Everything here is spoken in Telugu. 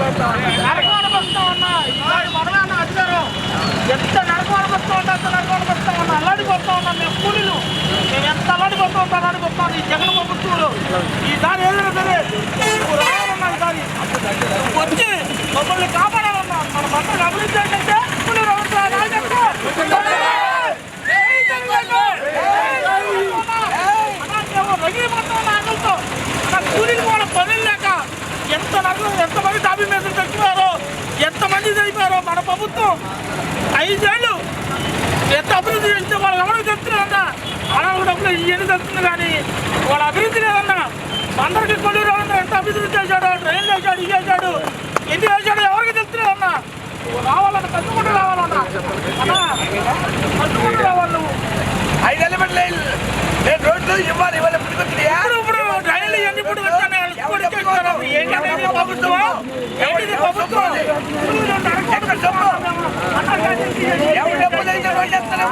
నరకం వస్తా ఉన్నా మనమే అధికారం ఎంత నరకం వస్తూ ఉంటే అంత నరకం వస్తా ఉన్నా అల్లాడిపోతా ఉన్నాం మేము కూలీలు మేము ఎంత అల్లాడిపోతా ఉంటాం అల్లాడిపోతాం ఈ జగన్ ప్రభుత్వంలో ఈసారి ఏదైనా సరే రావాలన్నా ఈసారి వచ్చి మమ్మల్ని కాపాడాలన్నా మన మంత్రులు అభివృద్ధి ఏంటంటే కూలీ ఆకలితో కూలీలు కూడా పనులు లేక ఎంతమంది డాబీ మీద చచ్చిపోయారో ఎంతమంది చనిపోయారో మన ప్రభుత్వం 5 ఏళ్ళు ఎంత అభివృద్ధి చేస్తే వాళ్ళు ఎవరికి చెప్తున్నారన్నా అలాంటి డబ్బులు ఇవన్నీ చెప్తుంది కానీ వాళ్ళ అభివృద్ధి లేదన్నా అందరికీ కొద్ది రోజులు ఎంత అభివృద్ధి చేశాడో ట్రైన్లు వేసాడు ఇవి వేసాడు ఎన్ని వేసాడో ఎవరికి చెప్తున్నారన్నా రావాలన్నా కట్టుకుంటూ రావాలన్నా అన్నా కట్టుకుంటూ రావాలి నువ్వు 5 ఎలిమెంట్లు నేను రోడ్లు ఇవ్వాలి ఇవాళ ఇప్పుడు ట్రైన్లు ఎన్ని ఇప్పుడు వచ్చాను ఏంటంటే ప్రభుత్వం ఏంటిది ప్రభుత్వం ఎవరు డబ్బులు అయితే రోడ్లు ఎత్తారా